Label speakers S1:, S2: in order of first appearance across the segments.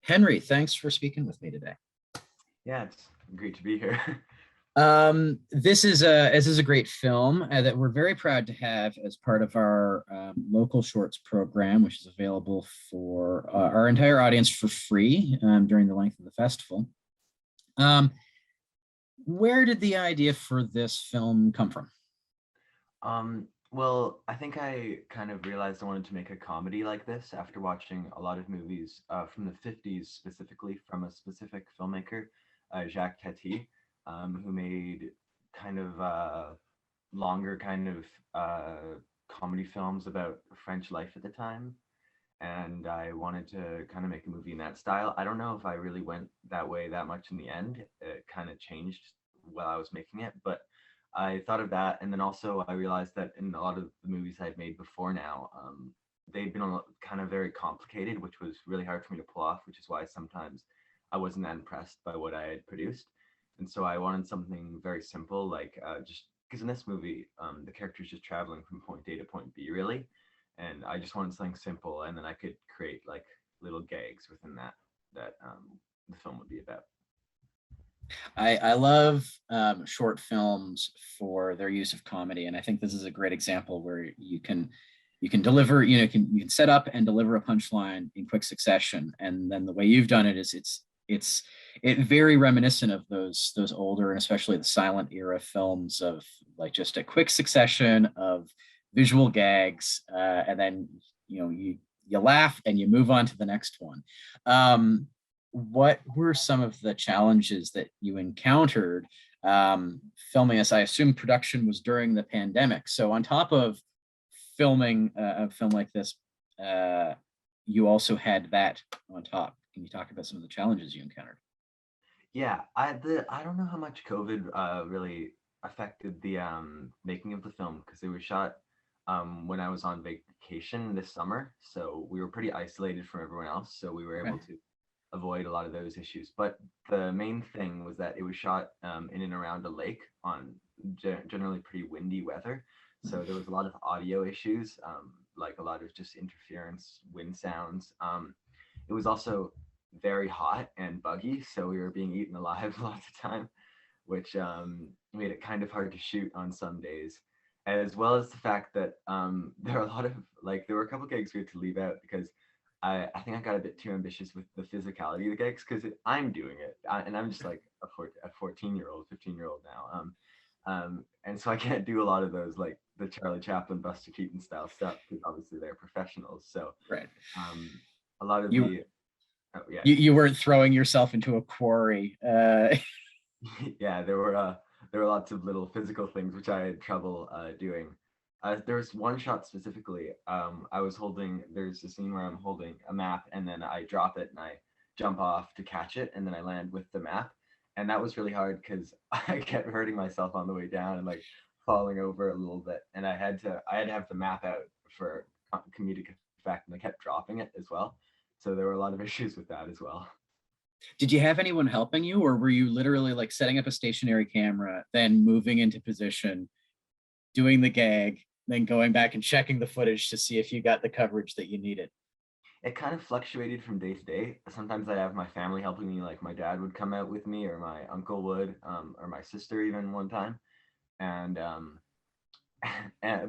S1: Henry, thanks for speaking with me today.
S2: Yeah, it's great to be here.
S1: This is a great film that we're very proud to have as part of our local shorts program, which is available for our entire audience for free during the length of the festival. Um, where did the idea for this film come from?
S2: Well, I think I kind of realized I wanted to make a comedy like this after watching a lot of movies from the 50s, specifically from a specific filmmaker, Jacques Tati, who made kind of longer kind of comedy films about French life at the time. And I wanted to kind of make a movie in that style. I don't know if I really went that way that much in the end. It kind of changed while I was making it, but I thought of that, and then also I realized that in a lot of the movies I've made before now, they've been kind of very complicated, which was really hard for me to pull off, which is why sometimes I wasn't that impressed by what I had produced. And so I wanted something very simple, like just because in this movie, the character's just traveling from point A to point B, really, and I just wanted something simple, and then I could create like little gags within that the film would be about.
S1: I love short films for their use of comedy, and I think this is a great example where you can deliver, you can set up and deliver a punchline in quick succession, and then the way you've done it is it very reminiscent of those older and especially the silent era films of like just a quick succession of visual gags, and then you laugh and you move on to the next one. Um, what were some of the challenges that you encountered filming this? I assume production was during the pandemic. So on top of filming a film like this, uh, you also had that on top. Can you talk about some of the challenges you encountered?
S2: Yeah, I don't know how much COVID really affected the making of the film because it was shot when I was on vacation this summer, so we were pretty isolated from everyone else, so we were
S1: Okay.
S2: able to avoid a lot of those issues. But the main thing was that it was shot in and around a lake on generally pretty windy weather, so there was a lot of audio issues, like a lot of just interference, wind sounds. It was also very hot and buggy, so we were being eaten alive lots of time, which made it kind of hard to shoot on some days, as well as the fact that there are a lot of there were a couple gigs we had to leave out because I think I got a bit too ambitious with the physicality of the gigs because I'm doing it and I'm just like a 14-year-old, 15-year-old now. And so I can't do a lot of those like the Charlie Chaplin, Buster Keaton style stuff because obviously they're professionals. So
S1: Right.
S2: um, a lot of
S1: You
S2: the oh, yeah.
S1: you weren't throwing yourself into a quarry.
S2: Yeah, there were lots of little physical things which I had trouble doing. There was one shot specifically. I was holding. There's a scene where I'm holding a map, and then I drop it, and I jump off to catch it, and then I land with the map, and that was really hard because I kept hurting myself on the way down and like falling over a little bit, and I had to have the map out for comedic effect, and I kept dropping it as well. So there were a lot of issues with that as well.
S1: Did you have anyone helping you, or were you literally like setting up a stationary camera, then moving into position, doing the gag, then going back and checking the footage to see if you got the coverage that you needed?
S2: It kind of fluctuated from day to day. Sometimes I'd have my family helping me, like my dad would come out with me, or my uncle would, or my sister even one time. And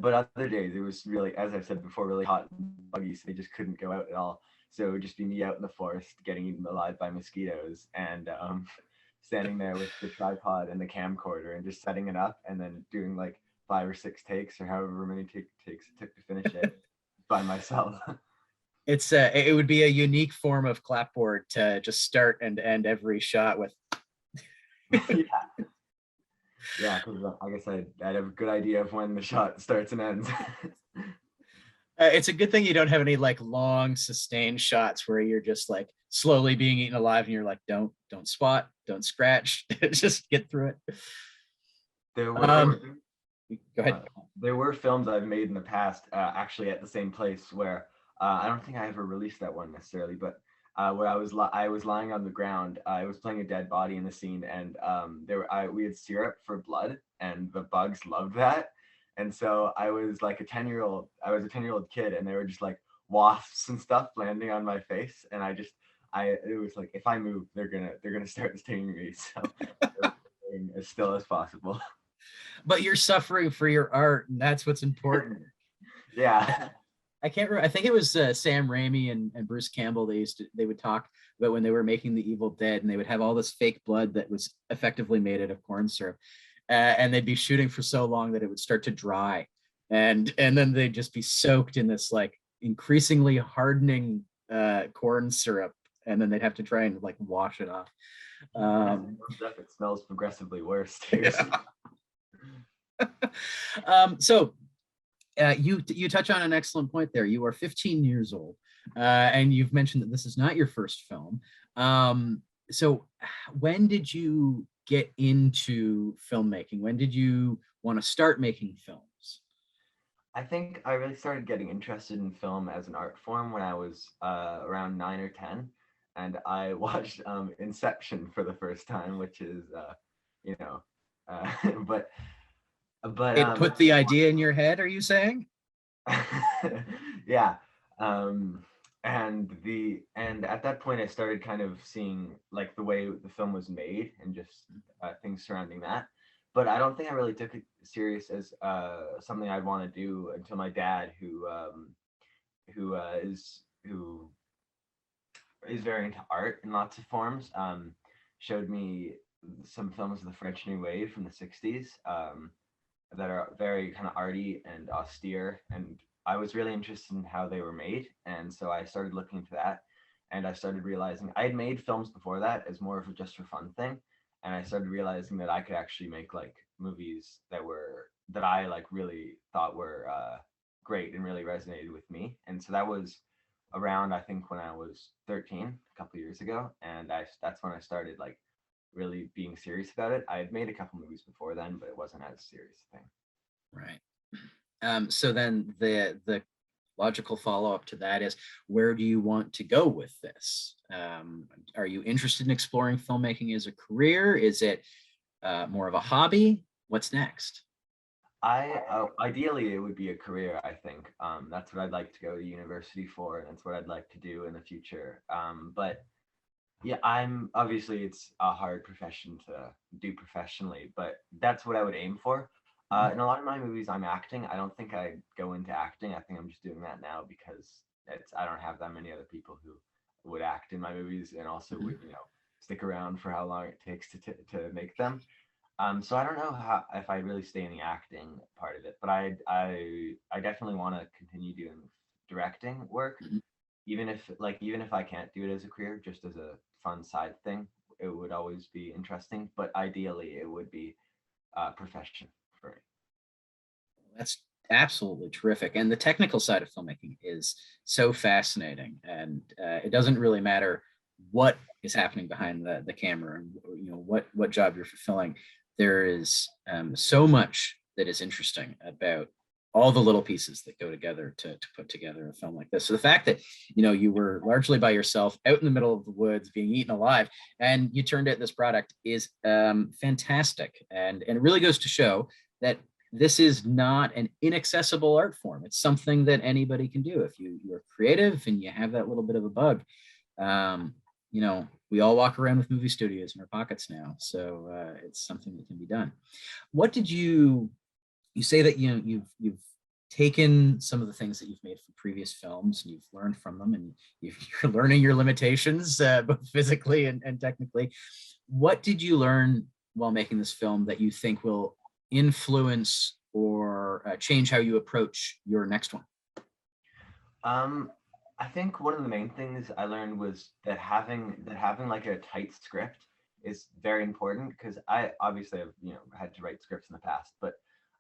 S2: but other days it was really, as I said before, really hot and buggy, so they just couldn't go out at all. So it would just be me out in the forest getting eaten alive by mosquitoes and standing there with the tripod and the camcorder and just setting it up and then doing like 5 or 6 takes or however many takes it took to finish it by myself.
S1: It would be a unique form of clapboard to just start and end every shot with.
S2: Yeah. Yeah, because I guess I'd have a good idea of when the shot starts and ends.
S1: It's a good thing you don't have any like long sustained shots where you're just like slowly being eaten alive and you're like, don't spot, don't scratch, just get through it.
S2: there were
S1: Um, Go
S2: uh,
S1: ahead.
S2: there were films I've made in the past, actually at the same place where I don't think I ever released that one necessarily, but where I was lying on the ground. I was playing a dead body in the scene, and we had syrup for blood, and the bugs loved that. And so I was like a 10-year-old. I was a 10-year-old kid, and they were just like wasps and stuff landing on my face, and it was like if I move, they're gonna start stinging me. So I was staying as still as possible.
S1: But you're suffering for your art, and that's what's important.
S2: Yeah.
S1: I can't remember. I think it was Sam Raimi and Bruce Campbell. They would talk about when they were making the Evil Dead, and they would have all this fake blood that was effectively made out of corn syrup, and they'd be shooting for so long that it would start to dry, and then they'd just be soaked in this like increasingly hardening corn syrup, and then they'd have to try and like wash it off.
S2: Stuff, it smells progressively worse too.
S1: Yeah. So you touch on an excellent point there. You are 15 years old, and you've mentioned that this is not your first film. So when did you get into filmmaking? When did you want to start making films?
S2: I think I really started getting interested in film as an art form when I was around 9 or 10, and I watched Inception for the first time, which is, you know, uh, but but
S1: It put the idea in your head, are you saying?
S2: yeah, um, and at that point I started kind of seeing like the way the film was made and just things surrounding that. But I don't think I really took it serious as something I'd want to do until my dad, who is very into art in lots of forms, showed me some films of the French New Wave from the '60s. That are very kind of arty and austere, and I was really interested in how they were made, and so I started looking into that, and I started realizing I had made films before that as more of a just for fun thing, and I started realizing that I could actually make like movies that I like really thought were great and really resonated with me, and so that was around I think when I was 13, a couple of years ago, and that's when I started like really being serious about it. I had made a couple movies before then, but it wasn't as serious a thing.
S1: Right. So then the logical follow up to that is, where do you want to go with this? Are you interested in exploring filmmaking as a career? Is it more of a hobby? What's next?
S2: I ideally it would be a career. I think that's what I'd like to go to university for, and that's what I'd like to do in the future. But yeah, I'm obviously it's a hard profession to do professionally, but that's what I would aim for. In a lot of my movies, I'm acting. I don't think I go into acting. I think I'm just doing that now because I don't have that many other people who would act in my movies and also would stick around for how long it takes to make them. So I don't know how if I really stay in the acting part of it, but I definitely want to continue doing directing work,
S1: Mhm.
S2: even if I can't do it as a career, just as a fun side thing, it would always be interesting. But ideally, it would be a profession for me.
S1: That's absolutely terrific. And the technical side of filmmaking is so fascinating. And it doesn't really matter what is happening behind the camera and what job you're fulfilling. There is so much that is interesting about all the little pieces that go together to put together a film like this. So the fact that you were largely by yourself out in the middle of the woods being eaten alive, and you turned out this product is fantastic, and it really goes to show that this is not an inaccessible art form. It's something that anybody can do if you're creative and you have that little bit of a bug. Um, we all walk around with movie studios in our pockets now, so it's something that can be done. What did you say that you've taken some of the things that you've made from previous films and you've learned from them, and you're learning your limitations both physically and technically. What did you learn while making this film that you think will influence or change how you approach your next one?
S2: Um, I think one of the main things I learned was that having like a tight script is very important because I obviously have had to write scripts in the past, but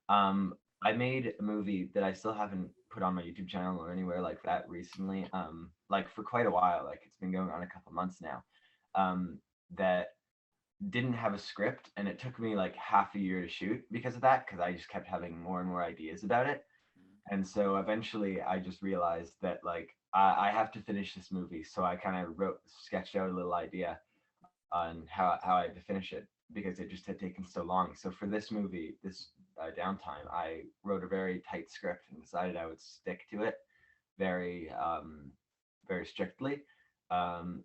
S2: I made a movie that I still haven't put on my YouTube channel or anywhere like that recently. Like for quite a while, like it's been going on a couple months now. That didn't have a script, and it took me like half a year to shoot because of that, because I just kept having more and more ideas about it. And so eventually I just realized that like I have to finish this movie. So I kind of sketched out a little idea on how I had to finish it because it just had taken so long. So for this movie, this Downtime, I wrote a very tight script and decided I would stick to it very, very strictly.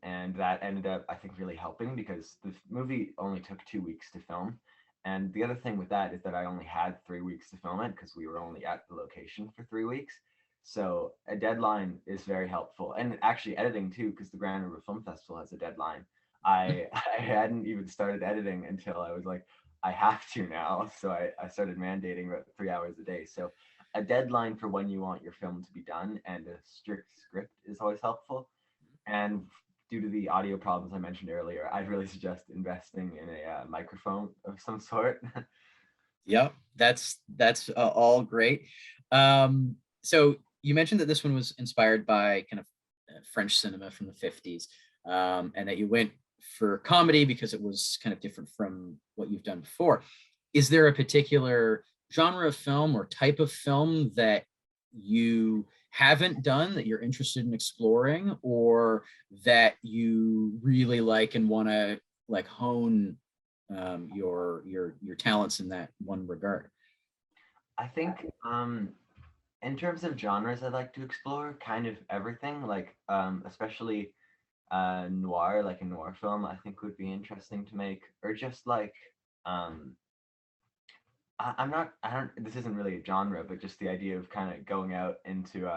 S2: And that ended up, I think, really helping because the movie only took 2 weeks to film. And the other thing with that is that I only had 3 weeks to film it because we were only at the location for 3 weeks. So a deadline is very helpful, and actually editing too, because the Grand River Film Festival has a deadline. I hadn't even started editing until I was like, I have to now. So I started mandating about 3 hours a day. So a deadline for when you want your film to be done and a strict script is always helpful. And due to the audio problems I mentioned earlier, I'd really suggest investing in a microphone of some sort.
S1: Yep, that's all great. So you mentioned that this one was inspired by kind of French cinema from the 50s, and that you went for comedy because it was kind of different from what you've done before. Is there a particular genre of film or type of film that you haven't done that you're interested in exploring, or that you really like and want to like hone your talents in that one regard?
S2: I think in terms of genres I'd like to explore, kind of everything, like especially noir, like a noir film, I think would be interesting to make, or just like um, I'm not, I don't, this isn't really a genre, but just the idea of kind of going out into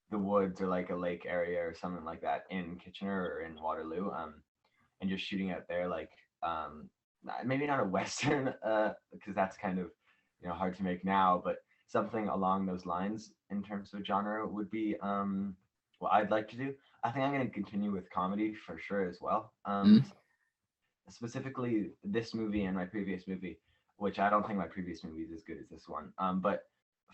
S2: the woods or like a lake area or something like that in Kitchener or in Waterloo, and just shooting out there, like maybe not a western, because that's kind of hard to make now, but something along those lines in terms of genre would be what I'd like to do. I think I'm going to continue with comedy for sure as well.
S1: Mm.
S2: Specifically this movie and my previous movie, which I don't think my previous movie is as good as this one. But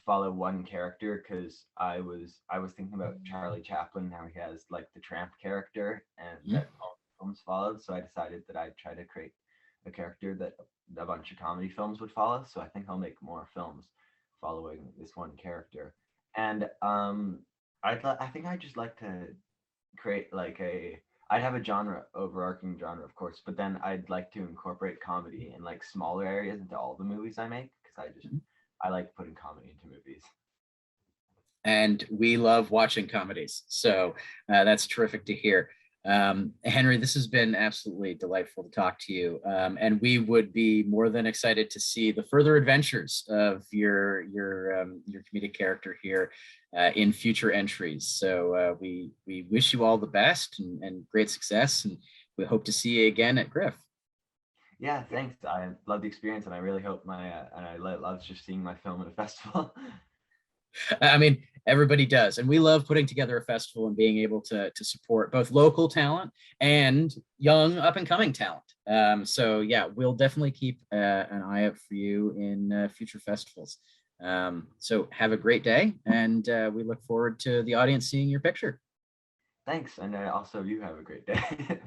S2: follow one character because I was thinking about Charlie Chaplin, how he has like the tramp character and
S1: Mm.
S2: that all the films followed. So I decided that I'd try to create a character that a bunch of comedy films would follow. So I think I'll make more films following this one character. And I think I just like to create like a I'd have a genre, overarching genre, of course, but then I'd like to incorporate comedy in like smaller areas into all the movies I make because I like putting comedy into movies.
S1: And we love watching comedies. So that's terrific to hear. Henry, this has been absolutely delightful to talk to you. And we would be more than excited to see the further adventures of your comedic character here in future entries. So we wish you all the best and great success. And we hope to see you again at GRFF.
S2: Yeah, thanks. I love the experience, and I really hope my and I love just seeing my film at a festival.
S1: I mean, everybody does. And we love putting together a festival and being able to support both local talent and young up and coming talent. So yeah, we'll definitely keep an eye out for you in future festivals. So have a great day, and we look forward to the audience seeing your picture.
S2: Thanks, and also you have a great day.